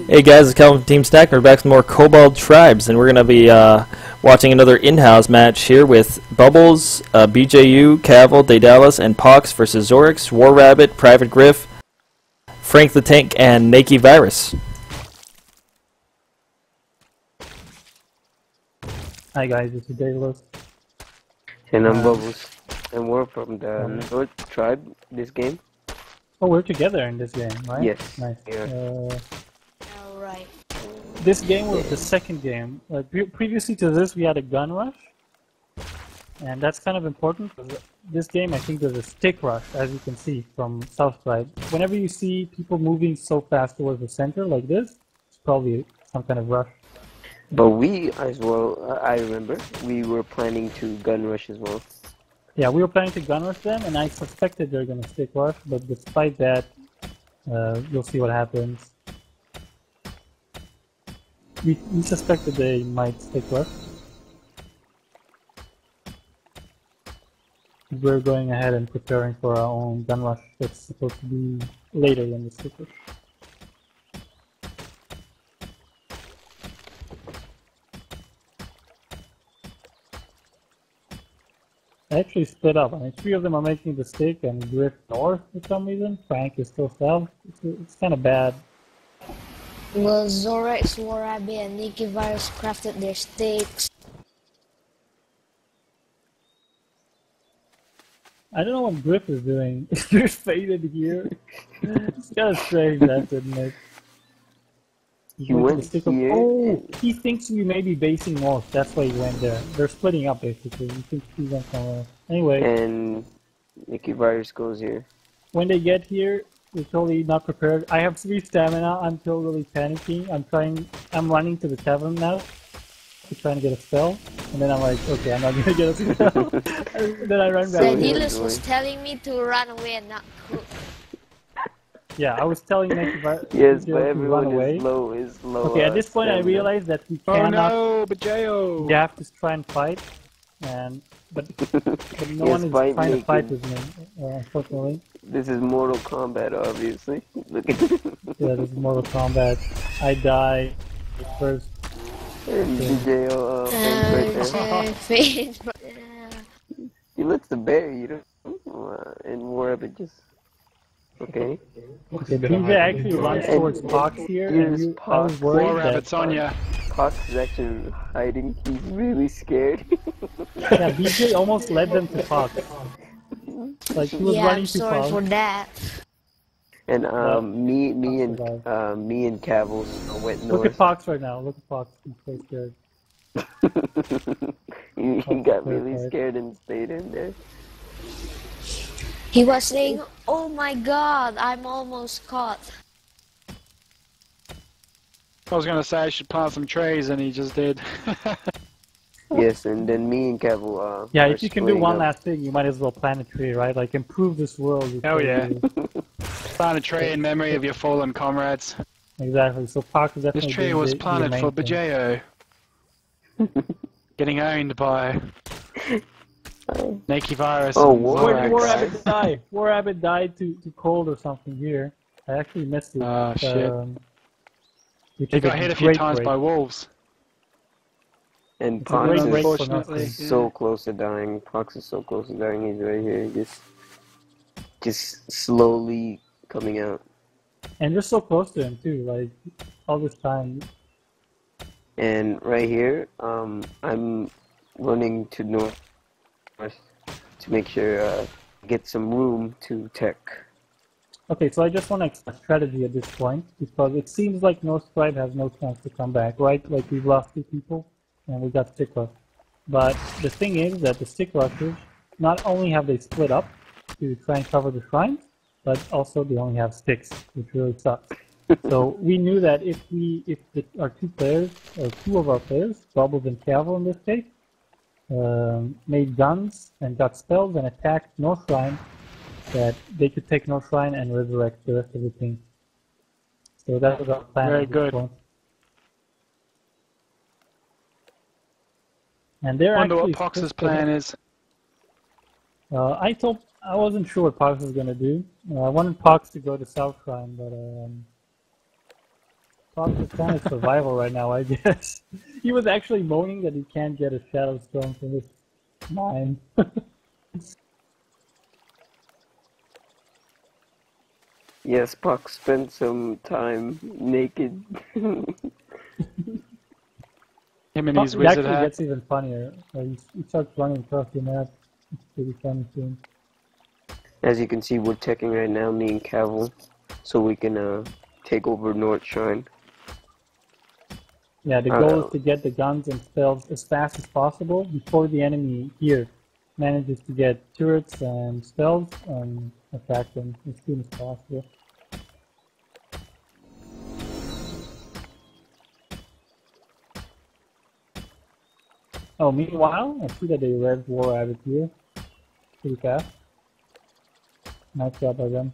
Hey guys, it's Cavil from Team Stack. We're back with more Kobold Tribes, and we're going to be watching another in-house match here with Bubbles, bjyeo, Cavil, Daedalus, and Pox versus Zorix, War Rabbit, Private Griff, Frank the Tank, and Nakey Virus. Hi guys, this is Daedalus. And I'm Bubbles, and we're from the North Tribe this game. Oh, we're together in this game, right? Yes. Nice. Yeah. Alright. This game was the second game. Previously to this, we had a gun rush. And that's kind of important, because this game, I think there's a stick rush, as you can see from South Side. Whenever you see people moving so fast towards the center like this, it's probably some kind of rush. But we as well, I remember, we were planning to gun rush as well. Yeah, we were planning to gun rush them, and I suspected they're going to stick rush, but despite that, you'll see what happens. We suspected they might stick rush. We're going ahead and preparing for our own gun rush that's supposed to be later than the stick rush. I actually split up. I mean, 3 of them are making the stick and Griff north for some reason. Frank is still south. It's kind of bad. Well, Zorix, War Rabbit, and Nakey Virus crafted their sticks. I don't know what Griff is doing. Griff faded here. It's kind of strange, I have to admit. He went here. Oh, he thinks we may be basing north. That's why he went there. They're splitting up basically. He thinks he went somewhere. Anyway. And Nakey Virus goes here. When they get here, we're totally not prepared. I have 3 stamina. I'm totally panicking. I'm running to the tavern now to try and get a spell. And then I'm like, okay, I'm not gonna get a spell. And then I run back. Daedalus was telling me to run away and not cook. Yeah, I was telling Nakey Virus Yes, to but run everyone away. is low. Okay, at this point I realized that we cannot. Oh no, bjyeo! You have to try and fight, but no one is fight trying to naked. fight with me, unfortunately. This is Mortal Kombat, obviously. Look at Yeah, this is Mortal Kombat. I die first. and bjyeo, right there. He lets the bear eat him. And War Rabbit just... Okay. Okay, PJ actually runs towards Pox here, and I was worried War that... Rabbit's on ya. Pox is actually hiding. He's really scared. Yeah, BJ almost led them to Pox. Like, he was Yeah, running I'm to sorry Pox. for that. And me and Cavil went north. Look at Pox right now, look at Pox, he's so scared. he got really scared and stayed in there. He was saying, oh my god, I'm almost caught. I was gonna say I should plant some trees, and he just did. Yes, and then me and Cavil Yeah, are if you can do splitting one up. last thing, you might as well plant a tree, right? Like, improve this world. Oh yeah. Plant a tree in memory of your fallen comrades. Exactly, so Pox is definitely This tree doing was the planted main for thing. bjyeo. Getting owned by Nakey Virus. Oh, and War Where did War Zorax. Rabbit die? War Rabbit died to cold or something here. I actually missed it. Oh, shit. Which He is got hit a few great times break. by wolves. And It's a great Pox break for unfortunately. nothing. is so close to dying. Pox is so close to dying. He's right here, just slowly coming out. And you're so close to him too, like all this time. And right here, I'm running to north to make sure get some room to tech. Okay, so I just want to explain strategy at this point, because it seems like North Tribe has no chance to come back, right? Like, we've lost 2 people, and we got stick rush. But the thing is that the stick rushers, not only have they split up to try and cover the shrines, but also they only have sticks, which really sucks. So we knew that if our 2 players, or 2 of our players, Bubbles and Cavil in this case, made guns and got spells and attacked North Shrine, that they could take North Shrine and resurrect the rest of the team. So that was our plan. Very at this good. point. And they're Wonder actually what Pox's split up. plan is. I wasn't sure what Pox was gonna do. I wanted Pox to go to South Shrine, but Fox is kind of survival right now, I guess. He was actually moaning that he can't get a Shadow Stone from his mine. Yes, Puck spent some time naked. Him and It his wizard actually hat. gets even funnier. He starts running across the map. It's pretty funny soon. As you can see, we're teching right now, me and Cavil, so we can take over North Shrine. Yeah, the goal is to get the guns and spells as fast as possible before the enemy here manages to get turrets and spells and attack them as soon as possible. Oh, meanwhile, I see that they rev War Rabbit here pretty fast. Nice job by them.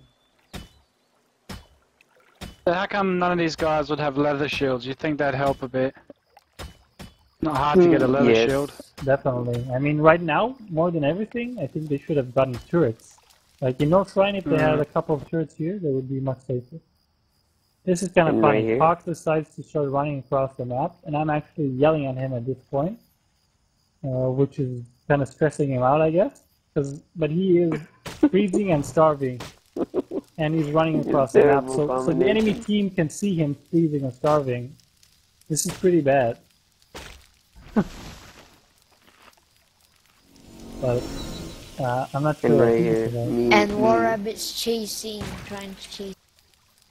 So how come none of these guys would have leather shields? You think that'd help a bit? Not hard to get a leather Yes. shield. Definitely. I mean, right now, more than everything, I think they should have gotten turrets. Like in North Shrine, if they had a couple of turrets here, they would be much safer. This is kind of And funny. right here? Fox decides to start running across the map, and I'm actually yelling at him at this point, which is kind of stressing him out, I guess. But he is freezing and starving, and he's running across the map. Terrible So the enemy combination. team can see him freezing and starving. This is pretty bad. But I'm not sure. And I right think here, it's about- And War Rabbit's chasing, trying to chase.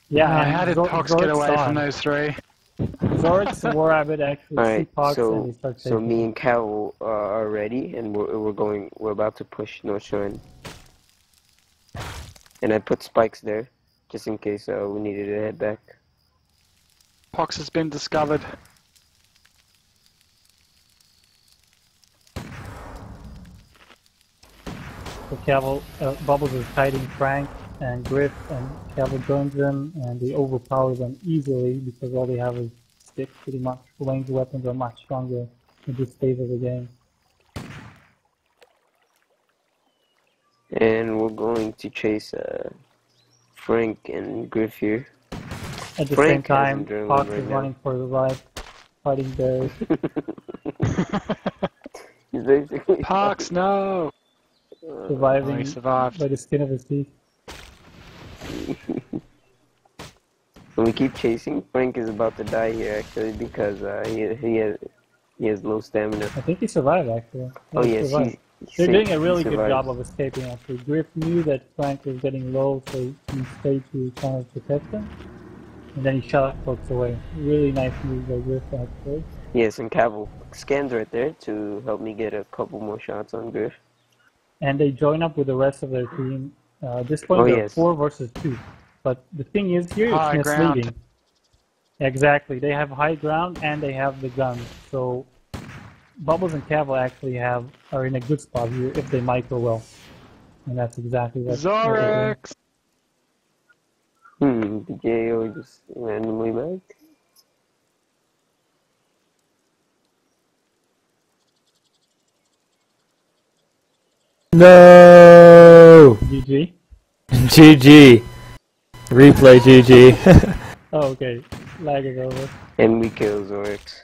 Yeah, and How did Pox get away from those three? Zoryx and War Rabbit actually see Alright, Pox and so they start so chasing. me and Cavil are ready, and we're about to push North Shrine. And I put spikes there, just in case we needed to head back. Pox has been discovered. So Cavil, Bubbles is fighting Frank and Griff, and Cavil joins them, and they overpower them easily because all they have is sticks, pretty much. Ranged weapons are much stronger in this phase of the game. And we're going to chase Frank and Griff here. At the Frank same has time, adrenaline Fox right is now. running for the right, fighting bears. He's basically Pox, no! Surviving Oh, he survived. by the skin of his teeth. When we keep chasing, Frank is about to die here actually because he has low stamina. I think he survived actually. Oh he yes, survived. he They're doing a he really good survived. job of escaping actually. Griff knew that Frank was getting low, so he stayed to kind of protect him. And then he shot folks away. Really nice move by Griff actually. Yes, and Cavil scans right there to help me get a couple more shots on Griff. And they join up with the rest of their team. At this point, Oh, they're yes. 4 versus 2. But the thing is here, High it's ground. misleading. Exactly. They have high ground and they have the guns. So Bubbles and Cavil actually are in a good spot here if they micro well. And that's exactly what they're doing. Zoryx! bjyeo just randomly back. No! GG. GG. Replay GG. Oh, okay. Lagging over. And we kill Zoryx.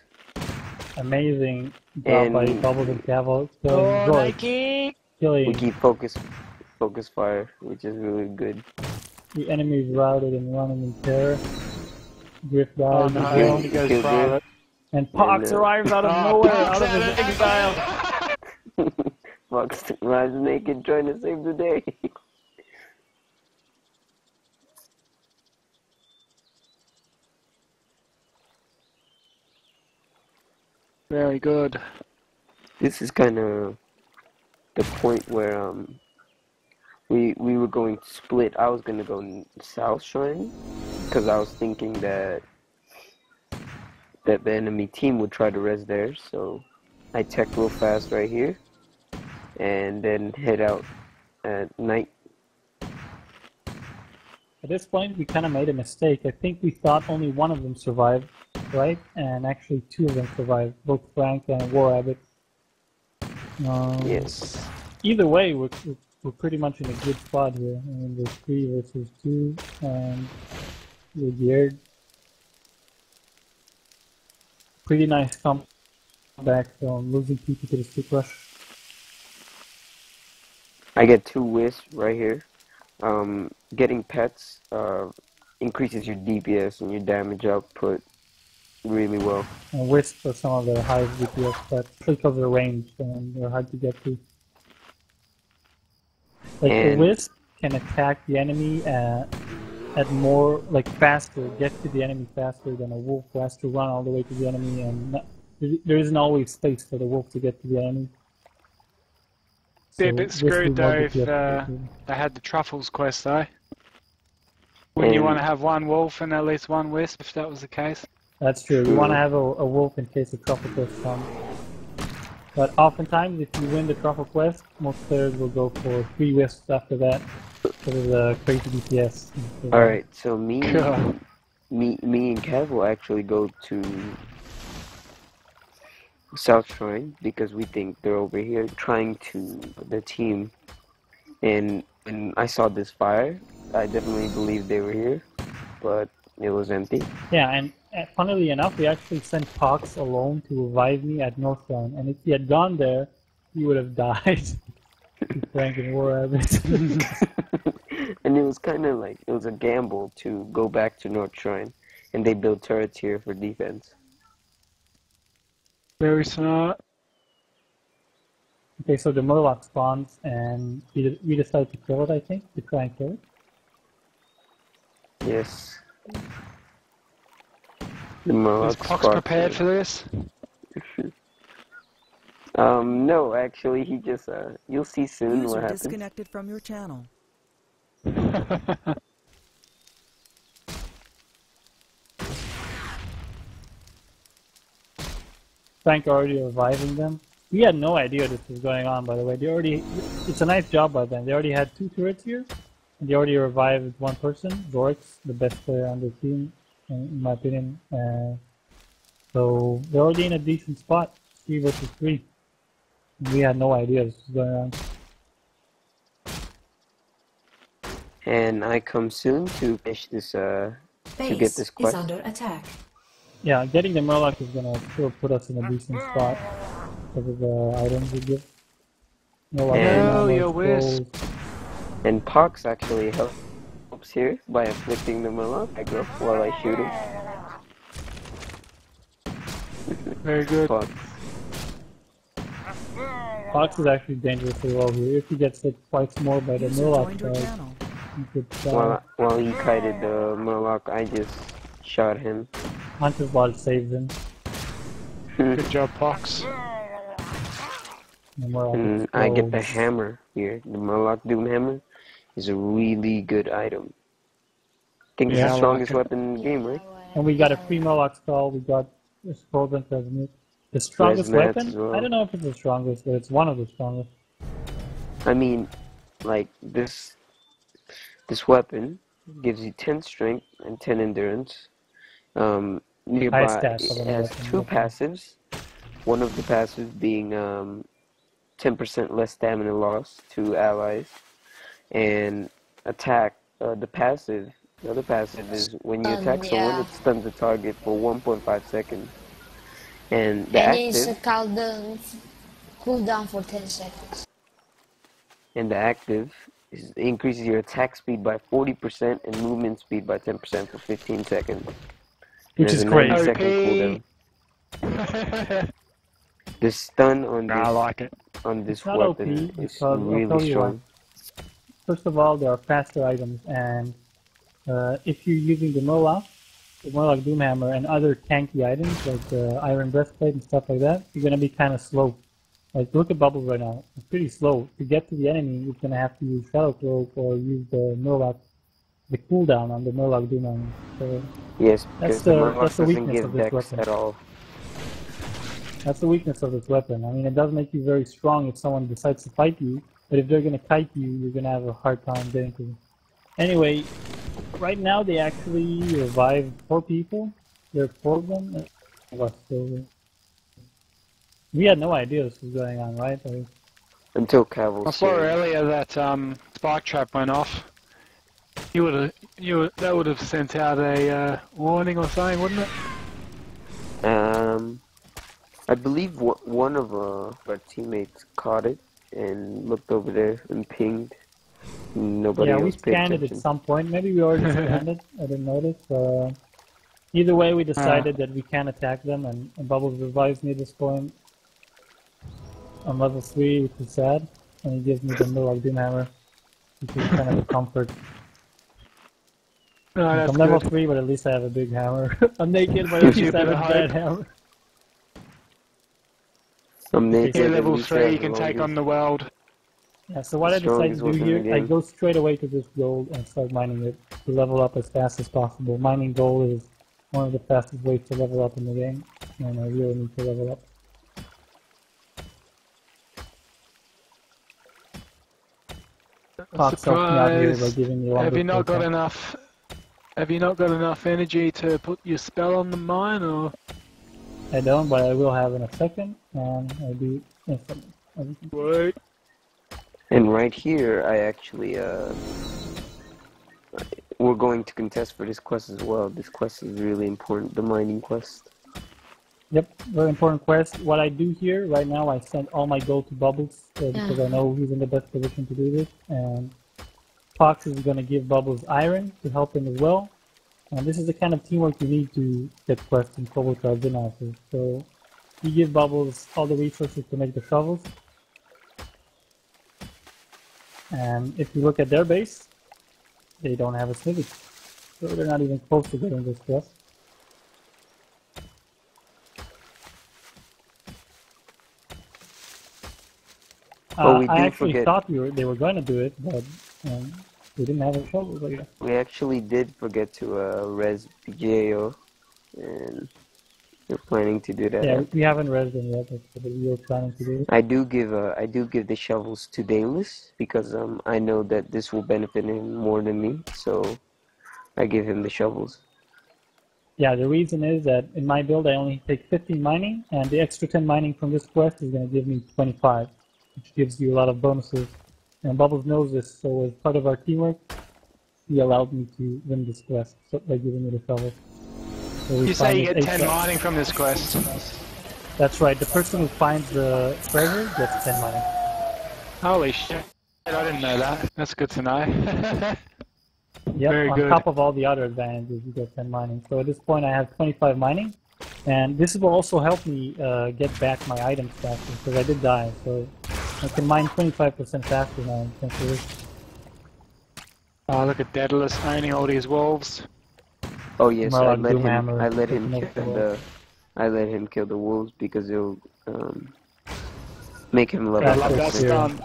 Amazing job by And- Bubbles and Cavil. So Oh, Zoryx Nike! We killing keep focus fire, which is really good. the enemies routed and running in terror. Griff Oh dies no, as well. he goes Kill private. And Pox And, arrives out of Oh, nowhere, Pox out of had his it. exile. Fox rise naked, trying to save the day. Very good. This is kind of the point where we were going to split. I was gonna go South Shrine because I was thinking that the enemy team would try to res there. So I tech real fast right here, and then head out at night. At this point, we kind of made a mistake. I think we thought only one of them survived, right? And actually 2 of them survived, both Frank and War Rabbit. Yes. Either way, we're pretty much in a good spot here. I mean, there's 3 versus 2, and we're geared. Pretty nice comeback from losing PP to the stick rush. I get 2 wisps right here. Getting pets increases your DPS and your damage output really well. And Wisp are some of the highest DPS, but because of the range, and they're hard to get to. Like a And- Wisp can attack the enemy at more, like faster, get to the enemy faster than a wolf who has to run all the way to the enemy, and there isn't always space for the wolf to get to the enemy. Be a So bit Wisp screwed is more though if DPS. they had the truffles quest though. Wouldn't you And- want to have one wolf and at least one wisp if that was the case? That's true. You want to have a wolf in case the truffle quest comes. But oftentimes, if you win the truffle quest, most players will go for 3 wisps after that because of the crazy DPS. Alright, so me God. and Cavil actually go to South Shrine because we think they're over here trying to the team. And when I saw this fire, I definitely believed they were here, but it was empty. Yeah, and funnily enough, we actually sent Pox alone to revive me at North Shrine, and if he had gone there, he would have died. Frank and War Rabbit. And it was kind of like, it was a gamble to go back to North Shrine, and they built turrets here for defense. Very smart. Okay, so the Murloc spawns, and we decided to kill it, I think, to try and kill it. Yes. The Is Murloc Pox spot- prepared for this? No, actually, he just, you'll see soon User what happens. disconnected from your channel. Frank already reviving them. We had no idea this was going on, by the way. It's a nice job by them. They already had 2 turrets here, and they already revived 1 person, Zorix, the best player on the team, in my opinion. So they're already in a decent spot, 3 versus 3. We had no idea this was going on. And I come soon to finish this, to get this Base is quest. under attack. Yeah, getting the Murloc is gonna still put us in a decent spot because of the items we get. Murloc, Hell, Murloc, your wisp. Scrolls. And Pox actually helps here by afflicting the Murloc aggro while I shoot him. Very good. Pox. Fox is actually dangerously low here. If he gets hit twice more by the User Murloc joined your side, channel. he could die. While he kited the Murloc, I just shot him. Hunter's Lodge saves him. Good job, Pox. The Murloc And I get the explodes. hammer here. The Murloc Doom Hammer is a really good item. I think it's Yeah, I the like strongest it. weapon in the game, right? And we got a free Murloc skull. We got a scroll and transmute. The strongest Resonance weapon? as well. I don't know if it's the strongest, but it's one of the strongest. I mean, like this weapon gives you 10 strength and 10 endurance. Nearby stats of it a has weapon, 2 yeah. passives. One of the passives being 10% less stamina loss to allies, and attack. The other passive is when you attack someone, Yeah. it stuns the target for 1.5 seconds. And the And it's a active, cooldown for 10 seconds. increases your attack speed by 40% and movement speed by 10% for 15 seconds. Which There's is a great. 90-second OP. cooldown. The stun on I like it. this It's not weapon OP is because I'll really tell you strong. First of all, there are faster items, and if you're using the Murloc Doomhammer, and other tanky items like the Iron Breastplate and stuff like that, you're gonna be kind of slow. Like, look at Bubbles right now. It's pretty slow. To get to the enemy, you're gonna have to use Shadow Cloak or use the cooldown on the Murloc Doomhammer. So Yes, That's because the the- Murloc that's the doesn't weakness give of this dex weapon. at all. that's the weakness of this weapon. I mean, it does make you very strong if someone decides to fight you, but if they're gonna kite you, you're gonna have a hard time getting to them. Anyway, right now they actually revived 4 people. There are 4 of them. We had no idea this was going on, right? Like, Until Cavil I saw earlier that spike trap went off. That would have sent out a warning or something, wouldn't it? I believe one of our teammates caught it and looked over there and pinged. Nobody Yeah, we else paid scanned it attention. at some point. Maybe we already scanned it. I didn't notice. Either way, we decided that we can attack them, and Bubbles revives me at this point on level 3, which is sad. And he gives me the Murloc Doomhammer, which is kind of a comfort. Oh, that's I'm level good. 3, but at least I have a big hammer. I'm naked, but at least I have a bad hammer. Some Okay, naked, You're at level least 3, have you the can take on longest- the world. Yeah, so what I decided strongest to do weapon in here, the I game. go straight away to this gold and start mining it to level up as fast as possible. Mining gold is one of the fastest ways to level up in the game, and I really need to level up. Fox helped me out here by Surprise! giving me longer Have you not got attack. enough? Have you not got enough energy to put your spell on the mine, or? I don't, but I will have in a second, and I do instantly. Everything. Wait. And right here, I actually, we're going to contest for this quest as well. This quest is really important, the mining quest. Yep, very important quest. What I do here, right now, I send all my gold to Bubbles, because I know he's in the best position to do this, and Fox is going to give Bubbles iron to help him as well. And this is the kind of teamwork you need to get quests in Kobold Tribes Inhouse. So you give Bubbles all the resources to make the shovels. And if you look at their base, they don't have a smithy. So they're not even close to getting this quest. Oh, we I do actually forget. thought they were going to do it, but we didn't have a shovel. But yeah. We actually did forget to res bjyeo, and we're planning to do that. Yeah, we haven't read them yet, but we were planning to do it. I do give the shovels to Daedalus because I know that this will benefit him more than me, so I give him the shovels. Yeah, the reason is that in my build I only take 15 mining, and the extra 10 mining from this quest is going to give me 25, which gives you a lot of bonuses. And Bubbles knows this, so as part of our teamwork, he allowed me to win this quest by giving me the shovel. So You say you get 10 8 mining from this quest. That's right, the person who finds the treasure gets 10 mining. Holy shit, I didn't know that. That's good to know. Yep, Very on good. top of all the other advantages, you get 10 mining. So at this point I have 25 mining, and this will also help me get back my items faster, because I did die, so I can mine 25% faster now thanks to this. Oh, look at Daedalus owning all these wolves. Oh yes, Murloc Doomhammer, I let him taking kill over the the, I let him kill the wolves because it'll make him level I Yeah, love that that's stun.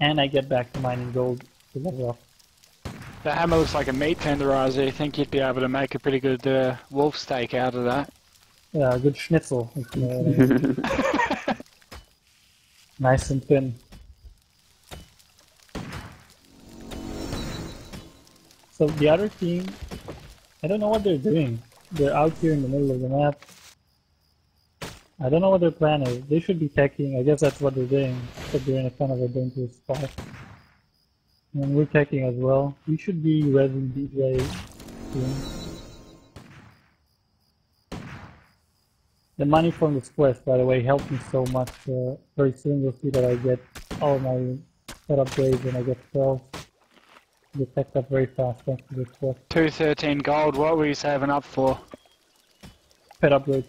And I get back to mining gold to level up. The hammer looks like a meat tenderizer. You think you'd be able to make a pretty good wolf steak out of that? Yeah, a good schnitzel. If you know what I mean. Nice and thin. So the other team, I don't know what they're doing. They're out here in the middle of the map. I don't know what their plan is. They should be teching. I guess that's what they're doing. But they're in a kind of a dangerous spot. And we're teching as well. We should be resing DJ soon. The money from this quest, by the way, helped me so much. Very soon you'll see that I get all my pet upgrades and I get spells. Get teched up very fast thanks to this quest. 213 gold. What were you saving up for? Pet upgrades.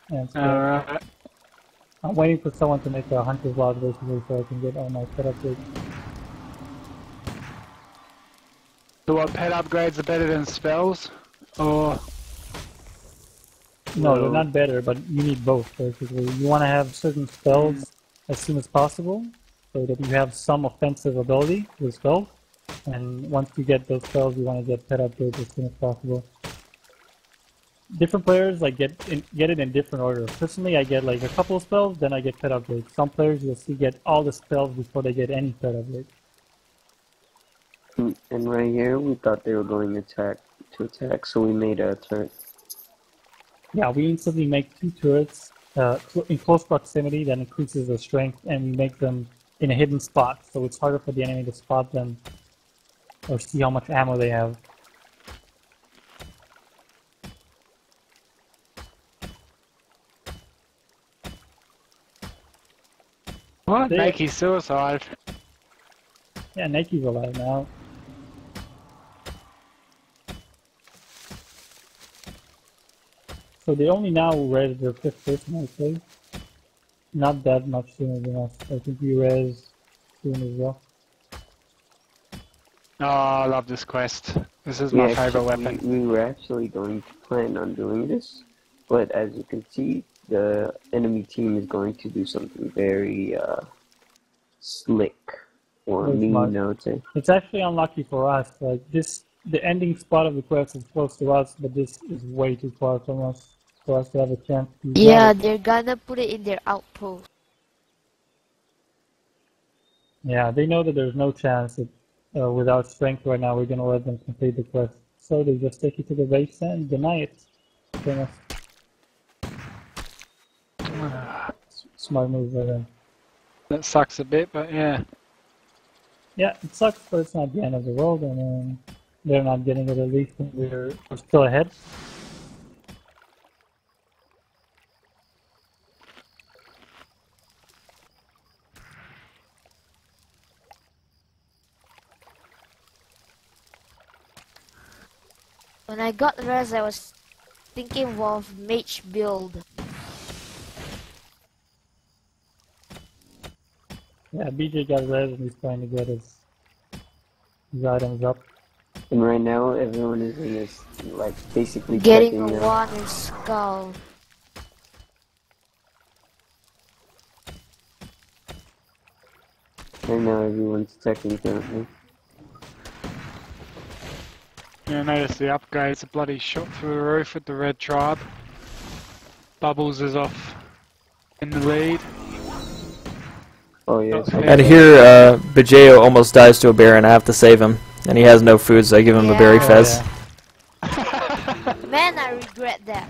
And spells. Alright. I'm waiting for someone to make a hunter's lodge basically so I can get all my pet upgrades. So what, pet upgrades are better than spells? Or... No, they're not better, but you need both basically. You want to have certain spells as soon as possible so that you have some offensive ability with spells. And once you get those spells, you want to get pet upgrades as soon as possible. Different players like get it in different order. Personally, I get like a couple of spells, then I get pet upgrades. Some players you'll see get all the spells before they get any pet upgrades. And right here, we thought they were going to attack, so we made a turret. Yeah, we instantly make 2 turrets in close proximity that increases their strength, and we make them in a hidden spot, so it's harder for the enemy to spot them or see how much ammo they have. What? They- Naki's suicide. Yeah, Naki's alive now. So they only now res their 5th person, I'd say. Not that much sooner than us. I think we res soon as well. Oh, I love this quest. This is my favorite weapon. We were actually going to plan on doing this, but as you can see, the enemy team is going to do something very slick, or Very mean, smart. I would say. It's actually unlucky for us. Like this, the ending spot of the quest is close to us, but this is way too far from us for us to have a chance to grab Yeah, it. they're gonna put it in their outpost. Yeah, they know that there's no chance that without strength right now we're gonna let them complete the quest. So they just take it to the base and deny it. From us. Smart move by them. That sucks a bit, but yeah. Yeah, it sucks, but it's not the end of the world. I mean, they're not getting it at least, and we're still ahead. When I got res, I was thinking of mage build. Yeah, BJ got res and he's trying to get his items up. And right now, everyone is in this, like, basically Getting checking a water skull. Right now, everyone's checking currently. Yeah, notice the upgrades are bloody shot through the roof with the red tribe. Bubbles is off in the lead. Oh yes. And here, bjyeo almost dies to a bear, and I have to save him. And he has no food, so I give him a berry Yeah. fez. Man, I regret that.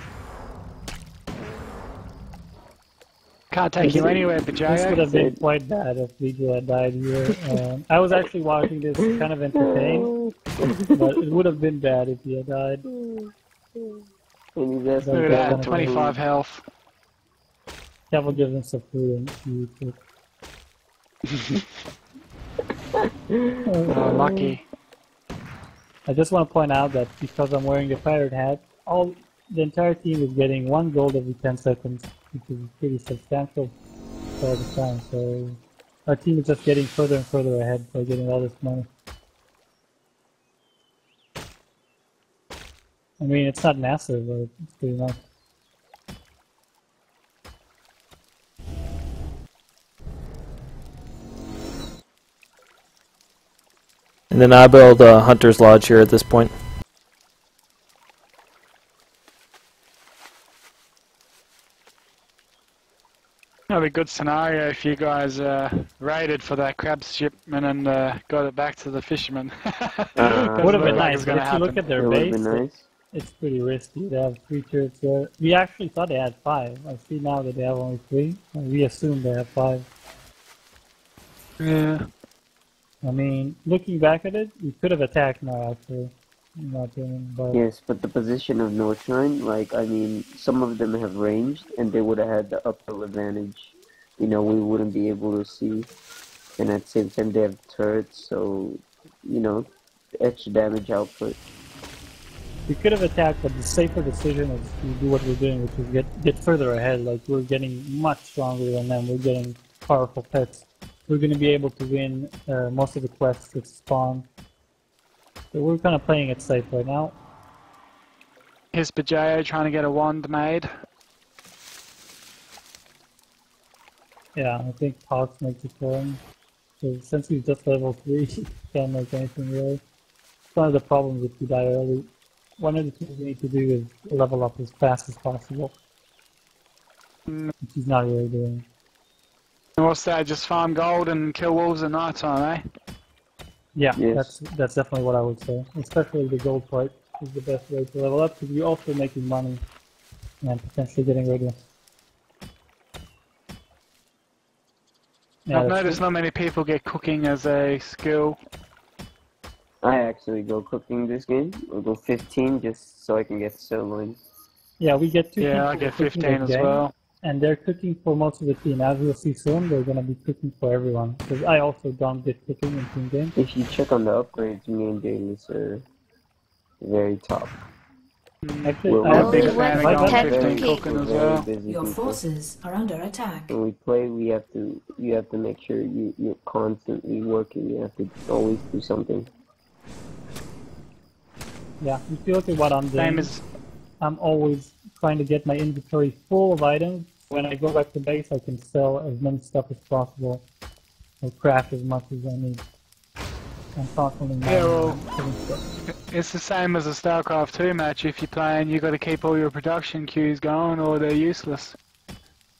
Can't take you anywhere, This would bjyeo. have been quite bad if BJ had died here. I was actually watching this kind of entertained, but it would have been bad if he had died. And he's asking Look at Yeah. that, 25 health. Cavil gives him some food and he eats it. Oh, lucky. I just want to point out that because I'm wearing the pirate hat, the entire team is getting 1 gold every 10 seconds, which is pretty substantial for all the time. So our team is just getting further and further ahead by getting all this money. I mean, it's not massive, but it's pretty nice. And then I build a Hunter's Lodge here at this point. That'd be a good scenario if you guys raided for that crab shipment and got it back to the fishermen. Would have been nice, but if you look at It their would have base, been nice. it's pretty risky. They have 3 turrets there. We actually thought they had 5. I see now that they have only 3. And we assumed they have 5. Yeah. I mean, looking back at it, we could have attacked now, actually, in my opinion. But Yes, but the position of North Shrine, like, I mean, some of them have ranged, and they would have had the uphill advantage. You know, we wouldn't be able to see. And at the same time, they have turrets, so, you know, extra damage output. we could have attacked, but the safer decision is to do what we're doing, which is get further ahead. Like, we're getting much stronger than them. We're getting powerful pets. We're going to be able to win most of the quests that spawn. So we're kind of playing it safe right now. Here's bjyeo trying to get a wand made. Yeah, I think Pox makes it for him. So since he's just level 3, he can't make anything really. It's one of the problems if you die early. One of the things you need to do is level up as fast as possible. Which he's not really doing. And what's that, just farm gold and kill wolves at night time, eh? Yeah, Yes. that's definitely what I would say. Especially the gold part is the best way to level up because you're also making money and potentially getting ready. Yeah, I've that's noticed not many people get cooking as a skill. I actually go cooking this game. I'll go 15 just so I can get sirloin. Yeah, we get 2 Yeah, I people get cooking 15 as gang. well. And they're cooking for most of the team. As we'll see soon, they're gonna be cooking for everyone. Because I also don't get cooking in team games. If you check on the upgrades, me and Daedalus are very top. Actually, We're I have only big went fan for of 10 very, cooking. cooking as very well. busy Your people. forces are under attack. When we play, you have to make sure you're constantly working. You have to always do something. Yeah, if you look at what I'm doing, Same as I'm always trying to get my inventory full of items. When I go back to base, I can sell as many stuff as possible or craft as much as I need. I'm constantly Yeah, well, getting stuff. it's the same as a StarCraft 2 match. If you're playing, you got to keep all your production queues going, or they're useless.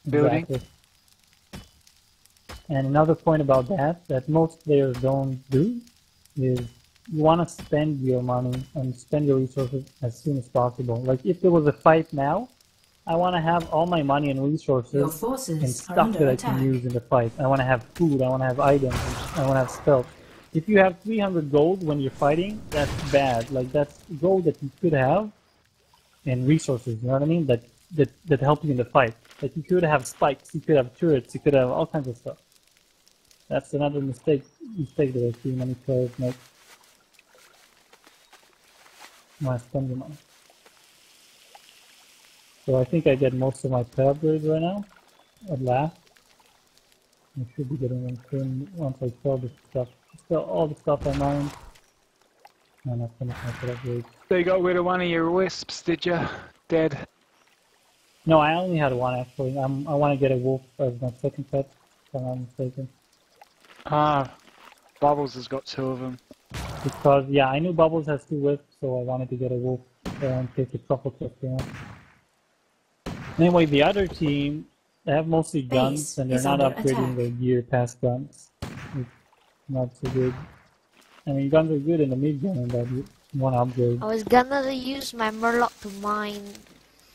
Building. Exactly. And another point about that most players don't do, is you want to spend your money and spend your resources as soon as possible. Like if there was a fight now, I want to have all my money and Your resources and forces are stuff under that I attack. can use in the fight. I want to have food, I want to have items, I want to have spells. If you have 300 gold when you're fighting, that's bad. Like that's gold that you could have and resources, you know what I mean? That help you in the fight. Like you could have spikes, you could have turrets, you could have all kinds of stuff. That's another mistake that I see many players make. Want to spend the money. So I think I get most of my pay upgrades right now, at last. I should be getting them soon once I sell this stuff. Sell all the stuff I mined. And I finish my pay upgrades. So you got rid of one of your wisps, did you? Dead. No, I only had one actually. I want to get a wolf as my second pet, if I'm not mistaken. Ah, Bubbles has got 2 of them. Because, yeah, I knew Bubbles has 2 wisps, so I wanted to get a wolf in case the truffle clip came out. Anyway, the other team, they have mostly guns, Base and they're is not under upgrading attack. their gear past guns. It's not so good. I mean, guns are good in the mid game, but you want to upgrade. I was gonna use my Murloc to mine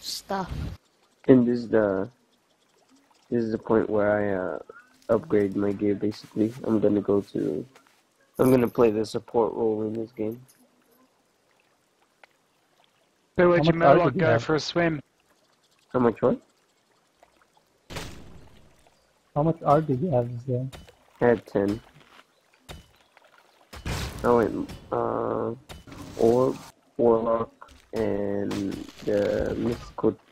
stuff. And this is the point where I upgrade my gear. Basically, I'm gonna play the support role in this game. So where'd How your much art Murloc did you go have? for a swim? How much what? How much art did you have this game? I had 10. I went Orb, Warlock, and the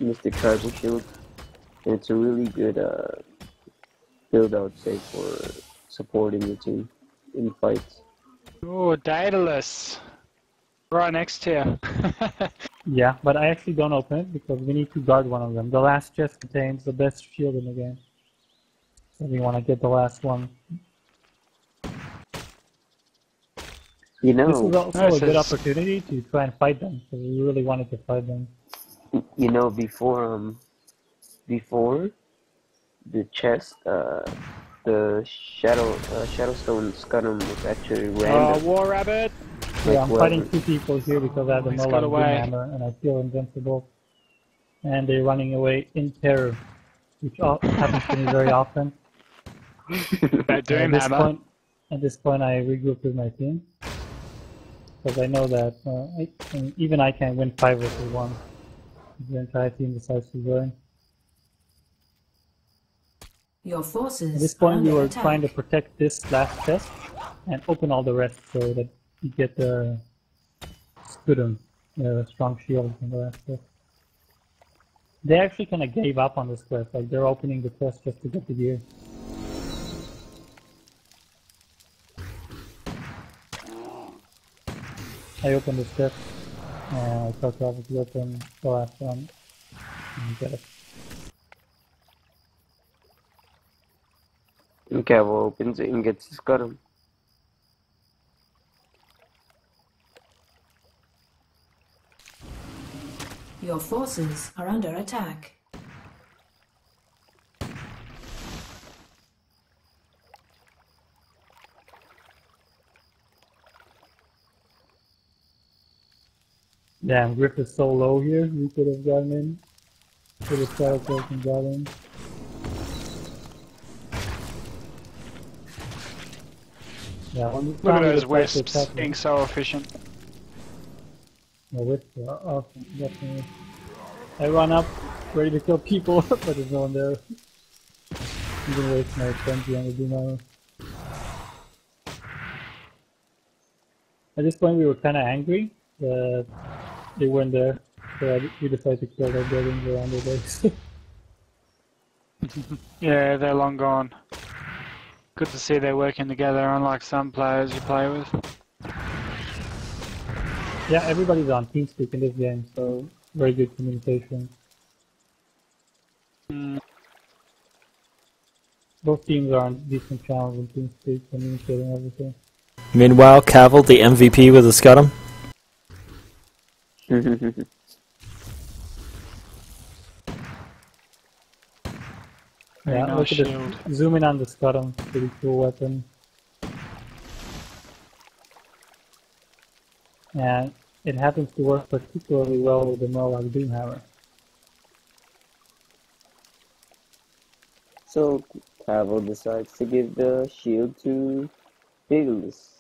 Mythic Tribal Shield. And it's a really good build, I would say, for supporting your team in fights. Oh, Daedalus. Right next to you. Yeah, but I actually don't open it because we need to guard one of them. The last chest contains the best shield in the game. So we want to get the last one. You This is know, also a this good is- opportunity to try and fight them, because we really wanted to fight them. before the chest, the Shadowstone Scuttum was actually Oh, random. War Rabbit. Yeah, I'm Like, fighting 2 people here because I have the He's got Murloc away. Hammer and I feel invincible. And they're running away in terror, which happens to me very often. That And Doomhammer. at this point, I regroup with my team. Because I know that even I can win 5 versus 1 if the entire team decides to join. Your forces At this are point, we under were attack. trying to protect this last chest and open all the rest so that you get the Scudum, the strong shield from the last chest. They actually kind of gave up on this quest, like they're opening the quest just to get the gear. I opened this chest, and I thought I would open the last one and get it. And Cavil opens it and gets the Scuttum. Your forces are under attack. Damn, Griff is so low here, we could have gotten in. Could have teleported and got in. Yeah, when we Look at finally those decide to wisps attack them- being so efficient. The wisps are awesome, definitely. I run up, ready to kill people, but there's no one there. I'm gonna waste my frenzy on the Dino. At this point, we were kind of angry that they weren't there, so we decided to kill their buildings around their base. Yeah, they're long gone. Good to see they're working together, unlike some players you play with. Yeah, everybody's on TeamSpeak in this game, so very good communication. Mm. Both teams are on decent channels in TeamSpeak, communicating everything. Meanwhile, Cavil, the MVP with a Scuttum. Yeah, Nice look at this. shield. Zoom in on the Scuttum, pretty cool weapon. And it happens to work particularly well with the Murloc Doomhammer. So Cavil decides to give the shield to Daedalus.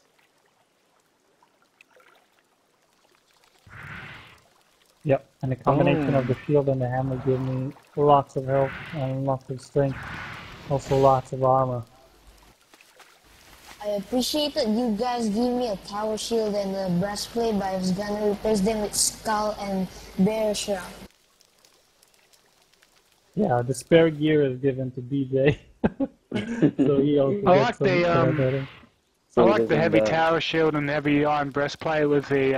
Yep, and the combination of the shield and the hammer give me lots of health and lots of strength. Also lots of armor. I appreciate that you guys give me a tower shield and a breastplate, but I was gonna replace them with skull and bear shroud. Yeah, the spare gear is given to BJ. So he also I gets like some the better. I like the heavy tower shield and the heavy iron breastplate with the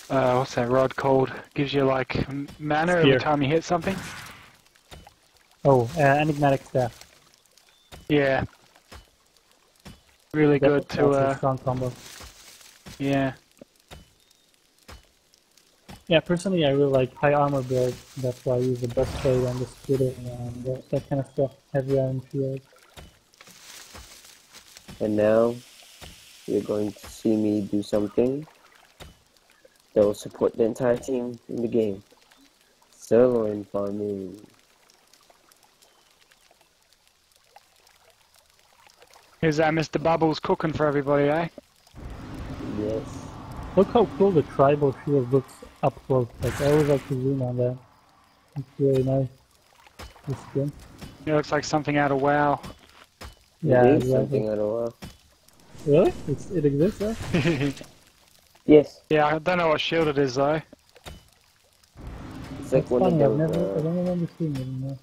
what's that rod called? Gives you like mana every Spear. time you hit something. Oh, enigmatic staff. Yeah. Really good That's also a to strong combo. yeah. Yeah, personally I really like high armor builds. That's why I use the breastplate and the splitting and that kind of stuff. Heavy iron shield. And now you're going to see me do something that will support the entire team in the game. Sirloin farming. Here's Mr. Bubbles cooking for everybody, eh? Yes. Look how cool the tribal shield looks up close. Like I always like to zoom on that. It's really nice. This skin. It looks like something out of WoW. Yeah, It is exactly. something I don't know. Really? It exists, huh? Yes. Yeah, I don't know what shield it is though. It's like It's one funny, of I those. don't remember seeing it anymore.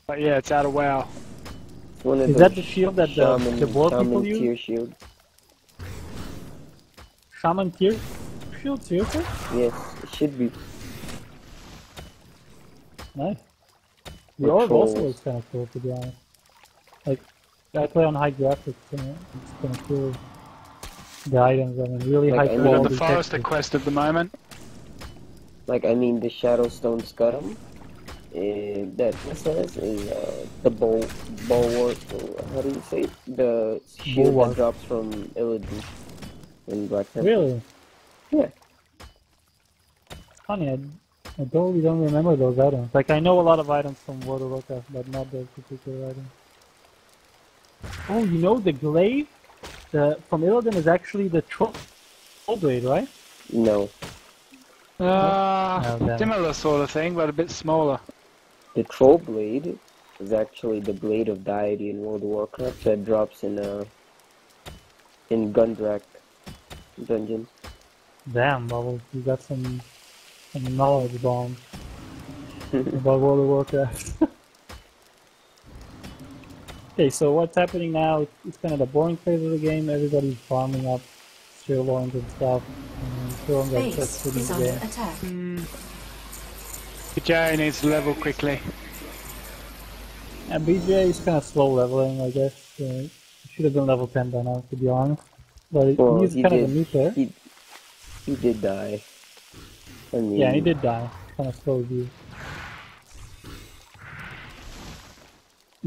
But yeah, it's out of WoW. It's one of Is those that the shield that the war shaman people use? tier shield. Shaman tier shield, seriously? Yes, it should be. Nice. The Or orb also trolls. looks kind of cool, to be honest. Like, I play on high graphics, and it's kind of cool. The items, I mean, really Like, high I We mean, got quality the Forester textures. quest at the moment. Like, I mean, the Shadowstone Scuttum. That says is the bulwark. How do you say it? The shield Bulwark. that drops from Illidan in Black Panther. Really? Yeah. Funny, I totally don't remember those items. Like, I know a lot of items from World of Warcraft, but not those particular items. Oh, you know, the glaive from Illidan is actually the troll blade, right? No, No, damn. Similar sort of thing, but a bit smaller. the Troll Blade is actually the blade of deity in World of Warcraft that drops in Gundrak dungeon. Damn, Bubbles, you got some knowledge bombs about World of Warcraft. Okay, so what's happening now, it's kind of the boring phase of the game. Everybody's farming up sirloins and stuff. And sirloins are Base just is the under game. attack. bjyeo needs to level quickly. And BJ is kind of slow leveling, I guess. He should have been level 10 by now, to be honest. But Well, he's he kind of did. a meter. He did die. I mean, Yeah, he did die. Kind of slow you.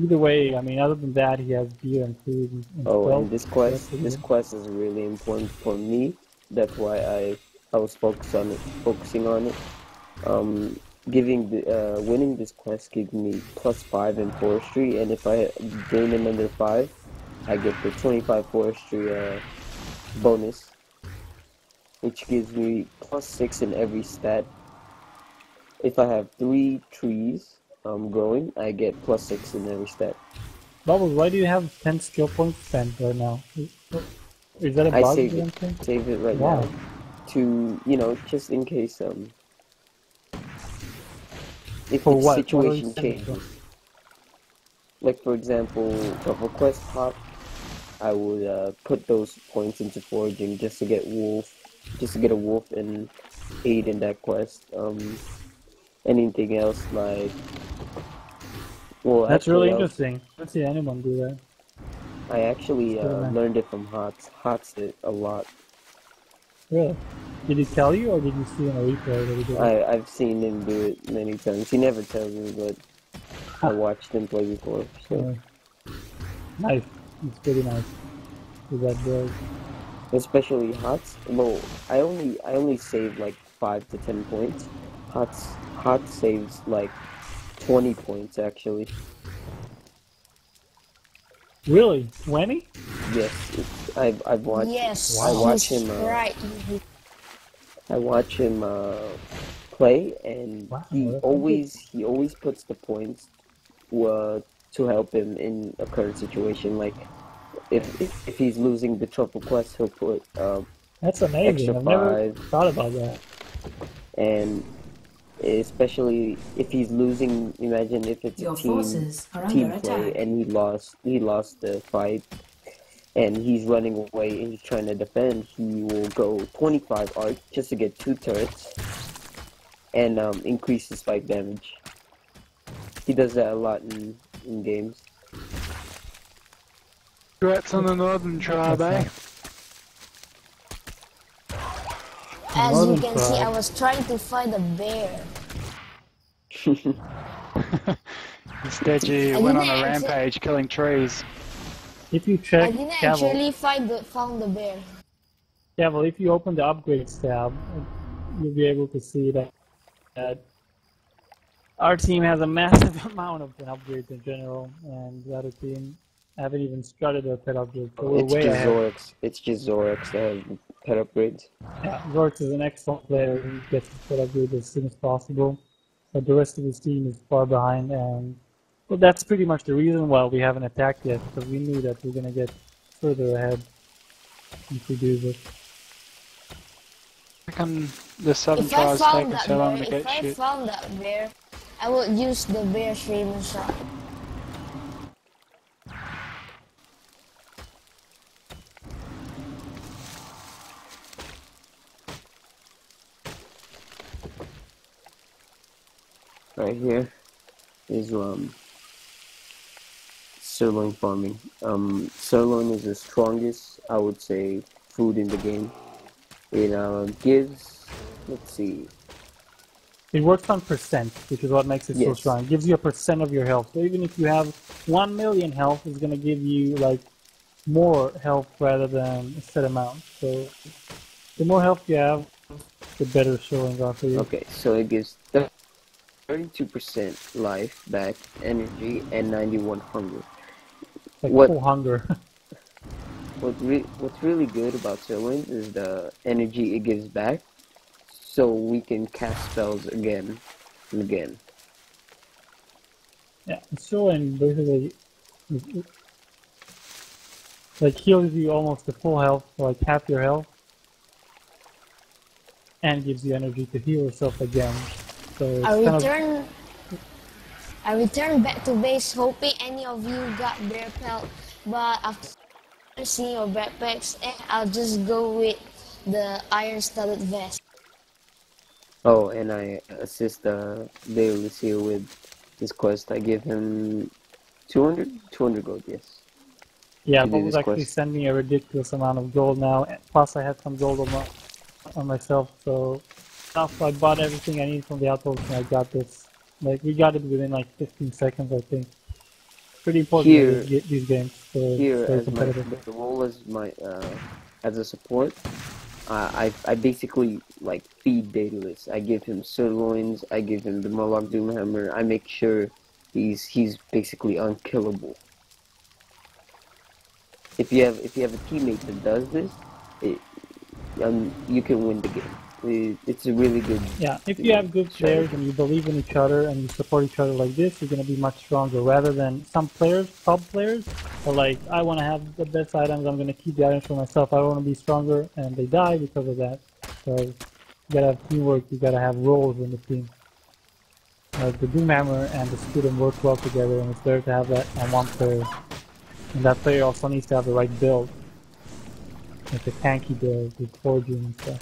Either way, I mean, other than that, he has gear and food and Oh, stealth. and this quest, That's pretty this good. quest is really important for me. That's why I was focusing on it. Winning this quest gives me +5 in forestry, and if I gain another 5, I get the 25 forestry bonus, which gives me +6 in every stat. if I have 3 trees growing, I get +6 in every step. Bubbles, why do you have 10 skill points spent right now? Is that a I bug? save or it, something? save it right Why? now to, you know, just in case if For the what? What are you situation sending for? changes. Like for example, Truffle Quest Hop, I would put those points into foraging just to get a wolf and aid in that quest. Anything else like, well, That's really actually, interesting. I don't see anyone do that. I actually Pretty nice. learned it from Hots. Hots it a lot. Really? Did he tell you, or did you see in a replay that he did it? I've seen him do it many times. He never tells me, but I watched him play before. So Nice. It's pretty nice. With that build. especially Hots. Well, I only save like 5 to 10 points. Hots saves like 20 points actually. Really? 20? Yes, I've watched. Yes, I watch he's him. right. I watch him play, and Wow, he that's always puts the points to help him in a current situation. Like if he's losing the truffle quest, he'll put That's amazing. extra I've never 5, thought about that. and especially if he's losing. Imagine if it's Your a team forces are under play attack. and he lost the fight. And he's running away and he's trying to defend, he will go 25 arc just to get 2 turrets and increase his spike damage. He does that a lot in games. Congrats on the Northern Tribe, eh? As you Northern can see, tribe. I was trying to find a bear. Instead you I went on didn't a actually- rampage killing trees. If you I check didn't Cavil, actually found the bear. Cavil, if you open the upgrades tab, you'll be able to see that our team has a massive amount of upgrades in general, and the other team haven't even started their pet upgrades, so we're It's way just ahead. Zorix. It's just Zorix that has pet upgrades. Yeah, Zorx is an excellent player who gets his pet upgrade as soon as possible, but the rest of his team is far behind, and well, that's pretty much the reason why we haven't attacked yet, because we knew that we're going to get further ahead if we do this. I reckon the Southern If I Tribes found taking that so long bear, to if get I shit. found that bear, I would use the bear streaming shot. Right here is sirloin farming. Sirloin is the strongest, I would say, food in the game. It gives, let's see, It works on percent, which is what makes it so Yes. strong. It gives you a percent of your health. So even if you have 1 million health, it's going to give you like more health rather than a set amount. So the more health you have, the better showings are for you. okay, so it gives 32% life back, energy, and 91 hunger. Like What- full hunger. What's really good about sirloin is the energy it gives back, so we can cast spells again and again. Yeah, Sirloin basically like heals you almost to full health, for like half your health, and gives you energy to heal yourself again. So it's I returned back to base hoping any of you got bear pelt, but after seeing your backpacks, I'll just go with the iron studded vest. Oh, and I assist Daedalus here with this quest. I give him 200 gold, yes. Yeah, to do Bubbles this actually quest. sent me a ridiculous amount of gold now, and plus I had some gold on myself, so after I bought everything I need from the outpost and I got this. Like, we got it within like 15 seconds, I think. Pretty important Here- these games, so Here, it's very as my competitive. the role as my as a support, I basically like feed Daedalus. I give him sirloins. I give him the Moloch Doomhammer. I make sure he's basically unkillable. If you have a teammate that does this, you can win the game. It's a really good. Yeah, if you have good players and you believe in each other and you support each other like this, you're going to be much stronger. Rather than some players, top players, are like, I want to have the best items, I'm going to keep the items for myself, I want to be stronger, and they die because of that. So you got to have teamwork, you got to have roles in the team. Like the Doomhammer and the Student work well together, and it's better to have that on one player. And that player also needs to have the right build. Like a tanky build with forging and stuff.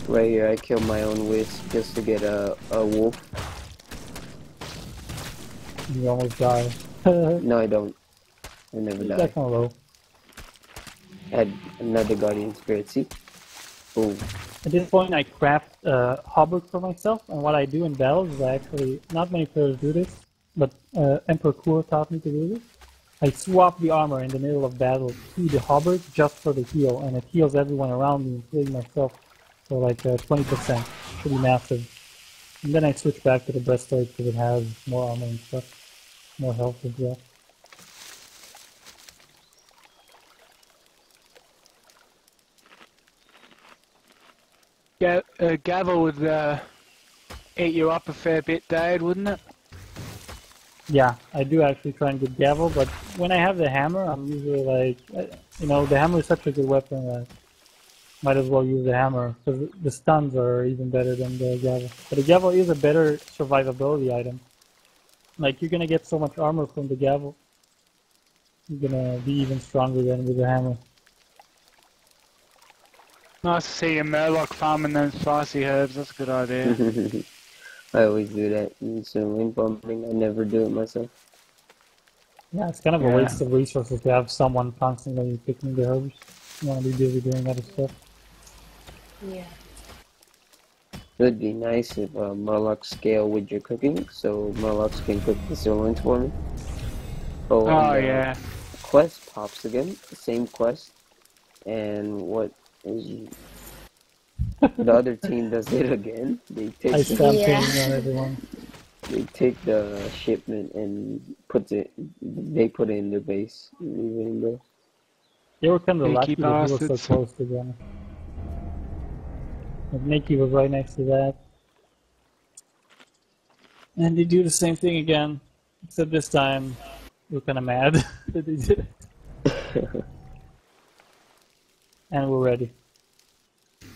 Right here, I killed my own wisp just to get a wolf. You almost die. No, I don't. I never die. That's kind of low. I had another guardian spirit. See? Boom. At this point, I craft Hobart for myself, and what I do in battles is I actually, not many players do this, but Emperor Kur taught me to do this. I swap the armor in the middle of battle to the Hobart just for the heal, and it heals everyone around me, including myself, for like 20%. Pretty massive. And then I switch back to the breastplate because it has more armor and stuff, more health as well. Cavil would eat you up a fair bit, Dade, wouldn't it? Yeah, I do actually try and get Cavil, but when I have the hammer, I'm usually like, you know, the hammer is such a good weapon that might as well use the hammer, because the stuns are even better than the Cavil. But the Cavil is a better survivability item. Like, you're gonna get so much armor from the Cavil. You're gonna be even stronger than with the hammer. Nice to see you Murloc farming those spicy herbs, that's a good idea. I always do that. It's a link bombing. I never do it myself. Yeah, it's kind of a waste of resources to have someone constantly picking the herbs. You wanna be busy doing other stuff. Yeah. It would be nice if Murlocs scale with your cooking, so Murlocs can cook the sirloins for me. Oh, and, yeah. Quest pops again, the same quest, and what is the other team does it again. They take I start Yeah. pinging on everyone. they take the shipment and they put it in their base. And leave it in there. They were kind of Sneaky lucky that he was so bastards. close to them. Like Nikki was right next to that. And they do the same thing again, except this time we're kind of mad that they did it. And we're ready.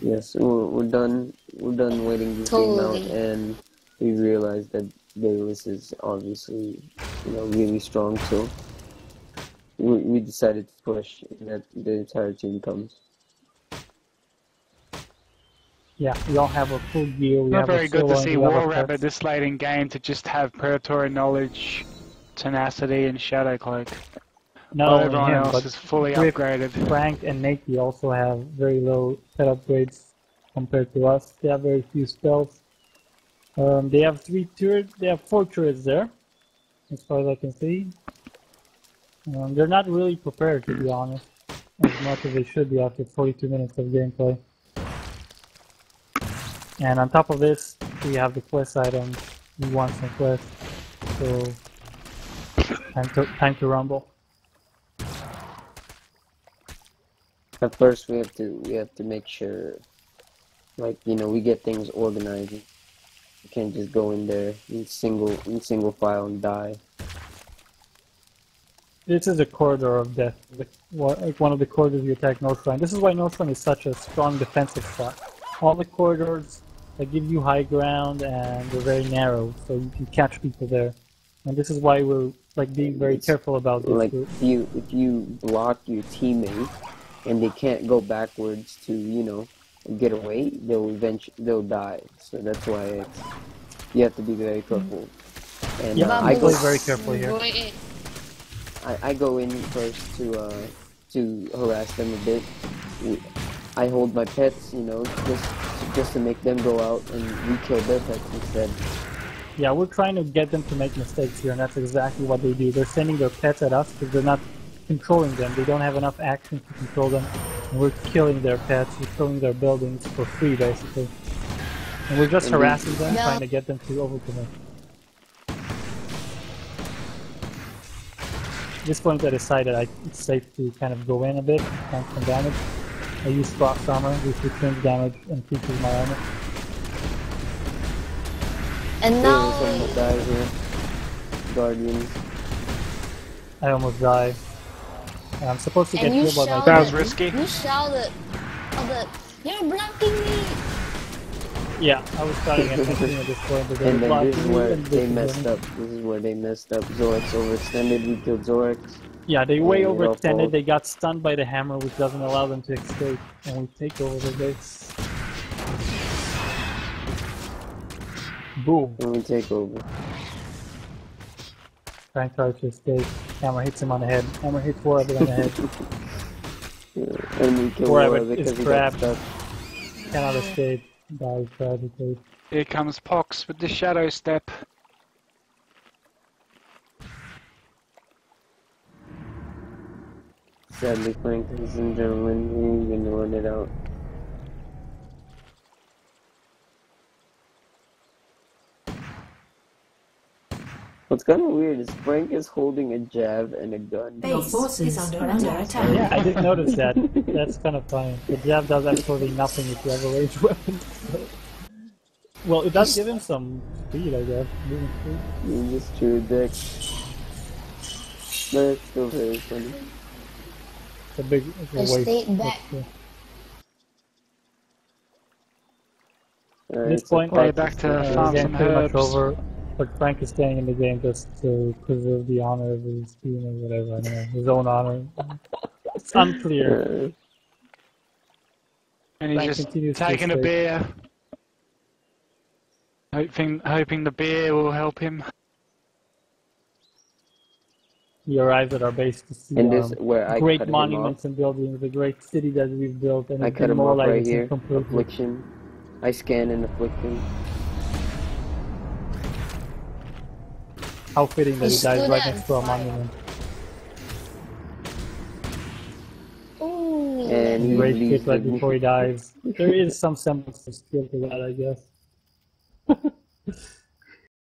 Yes, we're done. We're done waiting this game out, Totally. and we realized that Daedalus is obviously, really strong. So we decided to push, and that the entire team comes. Yeah, we all have a full gear. We Not have very a good to sirloin, see we have War a Rabbit pets. this late in game to just have predatory knowledge, tenacity, and shadow cloak. Not While only everyone him, else but is fully Griff, upgraded. Frank and Nikki also have very low pet upgrades compared to us. They have very few spells. They have 3 turrets. They have 4 turrets there, as far as I can see. They're not really prepared, to be honest, as much as they should be after 42 minutes of gameplay. And on top of this, we have the quest items. We want some quests, so time to rumble. At first, we have to make sure, we get things organized. You can't just go in there in single file and die. This is a corridor of death, like one of the corridors you attack North Shrine. This is why North Shrine is such a strong defensive spot. All the corridors give you high ground and they're very narrow, so you can catch people there. And this is why we're being very careful about this. Like if you block your teammate and they can't go backwards to get away, they'll die. So that's why you have to be very careful. And Yeah, I go play very carefully here. Wait, I go in first to harass them a bit. I hold my pets, just to make them go out and we kill their pets instead. Yeah, we're trying to get them to make mistakes here, and that's exactly what they do. They're sending their pets at us because they're not controlling them. They don't have enough action to control them. And we're killing their pets, we're killing their buildings for free, basically. And we're just harassing them, trying to get them to overcommit. At this point I decided it's safe to kind of go in a bit, tank some damage. I use frost armor, which returns damage and increases my armor. And There's now, some guys here. Guardians. I almost die. And I'm supposed to get and you killed by my That was shouted, risky. you shouted, you're blocking me! Yeah, I was starting at 19 at this point, but they And were then this is blocking me where and they this messed up. This is where they messed up. Zorex overextended. We killed Zorex. Yeah, they way Yeah, your overextended, fault. they got stunned by the hammer, which doesn't allow them to escape, and we take over the base. Boom. And we take over. Frank tries to escape. Hammer hits him on the head. Hammer hits Warrabbit on the head. Yeah. And we kill Warrabbit Warrabbit is because he got trapped. stuck. Cannot escape. Dies tragically. Here comes Pox with the shadow step. Sadly, Frank, ladies and gentlemen, we're gonna run it out. What's kind of weird is Frank is holding a jab and a gun. Your Base forces is are under under attack. Yeah, I didn't notice that. That's kind of funny. The jab does absolutely nothing if you have a ranged weapon. Well, it does give him some speed, I guess. Moving speed. You just chew deck. But it's still very funny. It's a big it's a I waste. stayed back. At this so point, Play Fox back is to still farm the there. game's some pretty much herbs. over. But Frank is staying in the game just to preserve the honor of his team or whatever. I don't know, his own honor. It's unclear. And he's Frank just continues to taking a escape. beer. Hoping the beer will help him. He arrives at our base to see And this where I great cut him monuments off. and buildings, the great city that we've built, and I it's cut him off right demoralizes him here. completely. Affliction. I scan and afflict him. How fitting that he He's dies stood right on next to a fire. monument. Ooh, And he Great leaves hit right with me. before he dies. There is some semblance of skill to that, I guess.